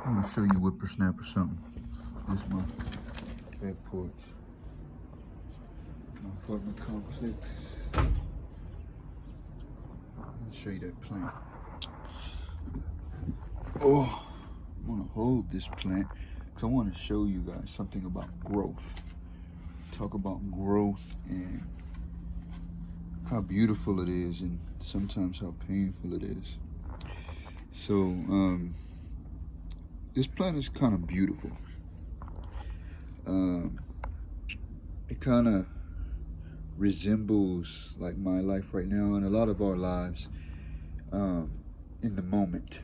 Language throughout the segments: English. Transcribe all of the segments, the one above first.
I'm gonna show you whippersnapper something. This is my back porch, my apartment complex. Let me show you that plant. Oh, I'm gonna hold this plant because I want to show you guys something about growth. Talk about growth and how beautiful it is, and sometimes how painful it is. So, this plant is kind of beautiful. It kind of resembles like my life right now and a lot of our lives in the moment.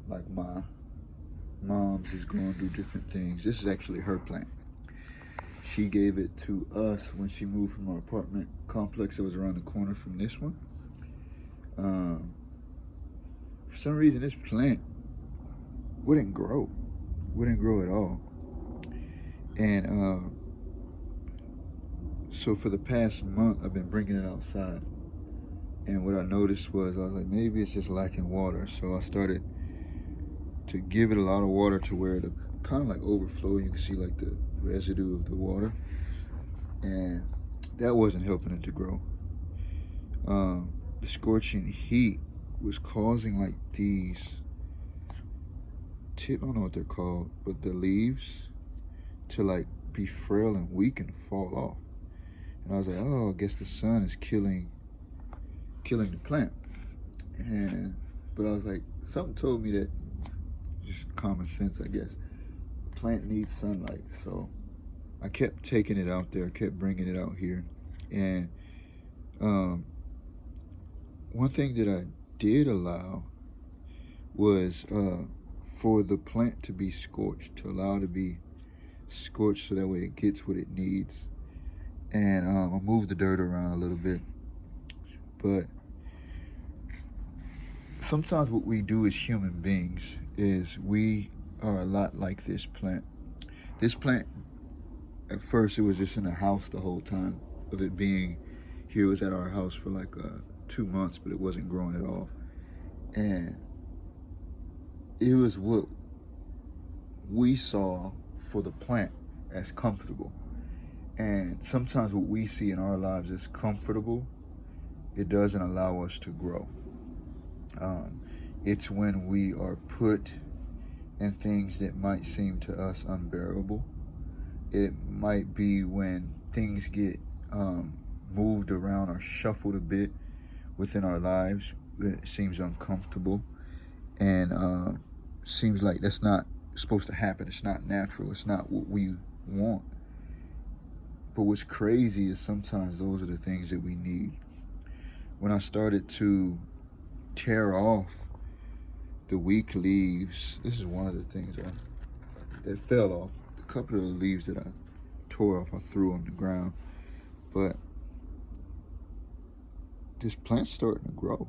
Like my mom's is going through different things. This is actually her plant. She gave it to us when she moved from our apartment complex that was around the corner from this one. For some reason, this plant wouldn't grow at all. And so for the past month, I've been bringing it outside. And what I noticed was, I was like, maybe it's just lacking water. So I started to give it a lot of water to where it kind of like overflow. You can see like the residue of the water. And that wasn't helping it to grow. The scorching heat was causing like these I don't know what they're called, but the leaves to like be frail and weak and fall off. And I was like, oh, I guess the sun is killing the plant. But I was like, something told me that, just common sense, I guess, the plant needs sunlight. So I kept taking it out there, kept bringing it out here. And one thing that I did allow was for the plant to be scorched, to allow it to be scorched so that way it gets what it needs. And I moved the dirt around a little bit. But sometimes what we do as human beings is we are a lot like this plant. This plant, at first, it was just in the house the whole time of it being here. It was at our house for like 2 months, but it wasn't growing at all. And it was what we saw for the plant as comfortable. And sometimes what we see in our lives as comfortable, it doesn't allow us to grow. It's when we are put in things that might seem to us unbearable. It might be when things get moved around or shuffled a bit within our lives. It seems uncomfortable and seems like that's not supposed to happen. It's not natural. It's not what we want. But what's crazy is sometimes those are the things that we need. When I started to tear off the weak leaves, this is one of the things that fell off. A couple of the leaves that I tore off, I threw on the ground. But this plant's starting to grow.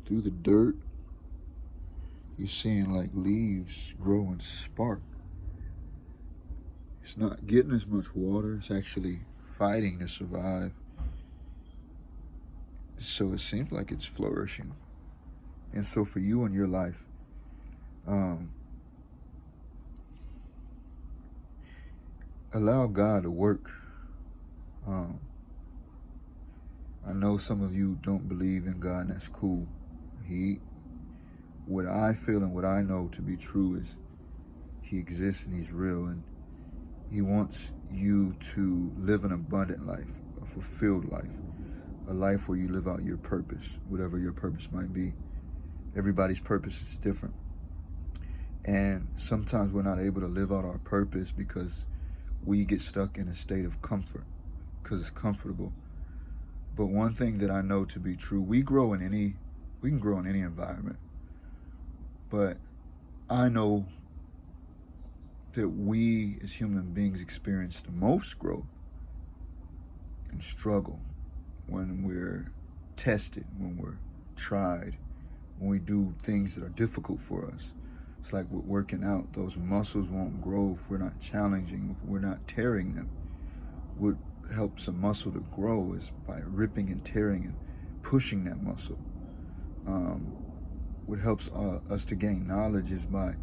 Through the dirt, you're seeing like leaves grow and spark. It's not getting as much water. It's actually fighting to survive. So it seems like it's flourishing. And so for you in your life, allow God to work. I know some of you don't believe in God, and that's cool. What I feel and what I know to be true is He exists and He's real, and He wants you to live an abundant life, a fulfilled life, a life where you live out your purpose, whatever your purpose might be. Everybody's purpose is different. And sometimes we're not able to live out our purpose because we get stuck in a state of comfort, because it's comfortable. But one thing that I know to be true, we can grow in any environment. But I know that we as human beings experience the most growth and struggle when we're tested, when we're tried, when we do things that are difficult for us. It's like with working out, those muscles won't grow if we're not challenging, if we're not tearing them. What helps a muscle to grow is by ripping and tearing and pushing that muscle. what helps us to gain knowledge is by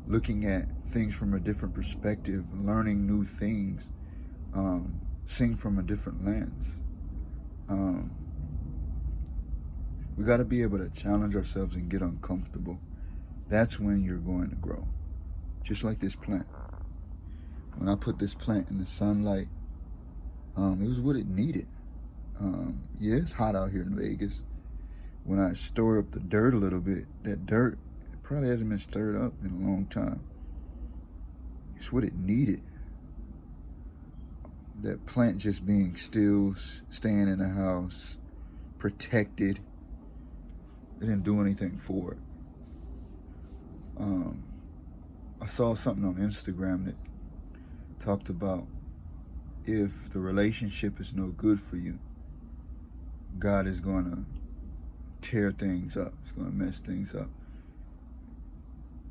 looking at things from a different perspective, learning new things, seeing from a different lens. We got to be able to challenge ourselves and get uncomfortable. That's when you're going to grow. Just like this plant. When I put this plant in the sunlight, it was what it needed. Yeah, it's hot out here in Vegas. When I stir up the dirt a little bit, that dirt probably hasn't been stirred up in a long time. It's what it needed. That plant just being still, staying in the house, protected. It didn't do anything for it. I saw something on Instagram that talked about if the relationship is no good for you, God is going to tear things up. It's going to mess things up.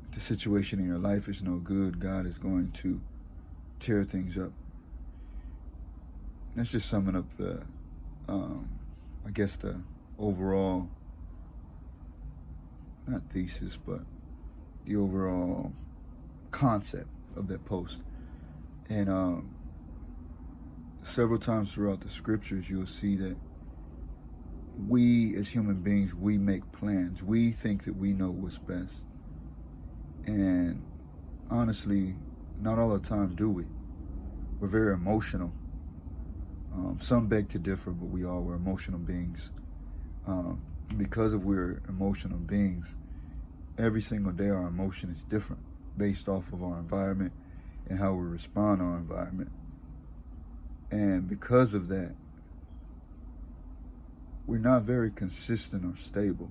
If the situation in your life is no good, God is going to tear things up. That's just summing up the, I guess the overall, not thesis, but the overall concept of that post. And several times throughout the scriptures, you'll see that we as human beings, we make plans. We think that we know what's best. And honestly, not all the time do we. We're very emotional. Some beg to differ, but we're emotional beings. Because we're emotional beings, every single day our emotion is different based off of our environment and how we respond to our environment. And because of that, we're not very consistent or stable.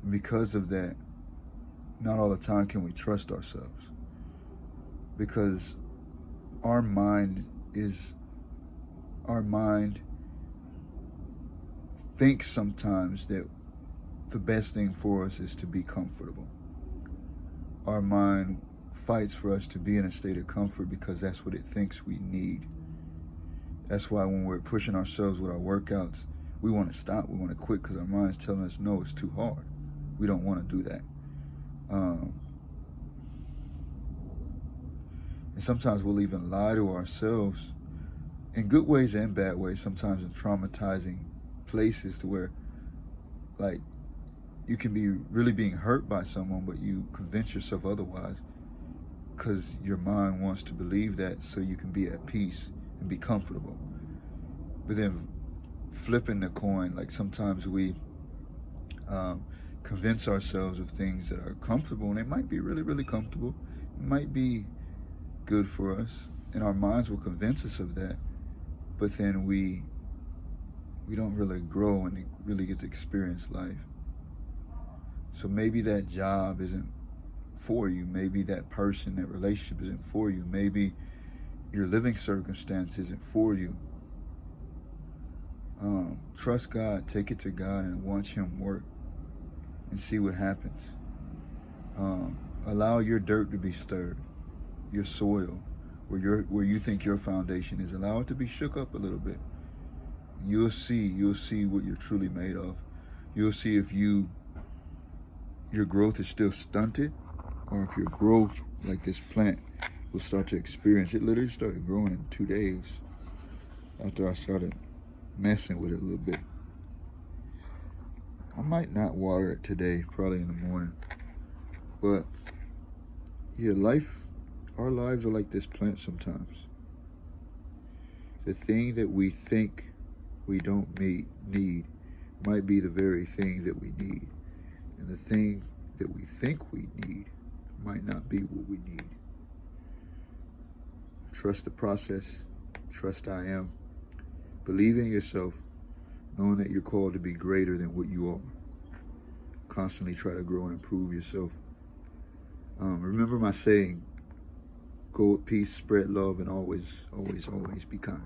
And because of that, not all the time can we trust ourselves. Because our mind thinks sometimes that the best thing for us is to be comfortable. Our mind fights for us to be in a state of comfort because that's what it thinks we need. That's why when we're pushing ourselves with our workouts, we want to stop, we want to quit because our mind's telling us, no, it's too hard. We don't want to do that. And sometimes we'll even lie to ourselves in good ways and bad ways, sometimes in traumatizing places to where, like, you can be really being hurt by someone, but you convince yourself otherwise because your mind wants to believe that so you can be at peace and be comfortable. But then flipping the coin, like sometimes we convince ourselves of things that are comfortable, and they might be really, really comfortable. It might be good for us, and our minds will convince us of that, but then we don't really grow and really get to experience life. So maybe that job isn't for you. Maybe that person, that relationship isn't for you. Maybe your living circumstance isn't for you. Trust God, take it to God and watch Him work and see what happens. Allow your dirt to be stirred, your soil, where you think your foundation is. Allow it to be shook up a little bit. You'll see what you're truly made of. You'll see if your growth is still stunted, or if your growth, like this plant, will start to experience. It literally started growing in 2 days after I started messing with it a little bit. I might not water it today, probably in the morning. But yeah, our lives are like this plant sometimes. The thing that we think we don't need might be the very thing that we need. And the thing that we think we need might not be what we need. Trust the process. Trust I am. Believe in yourself, knowing that you're called to be greater than what you are. Constantly try to grow and improve yourself. Remember my saying, go with peace, spread love, and always, always, always be kind.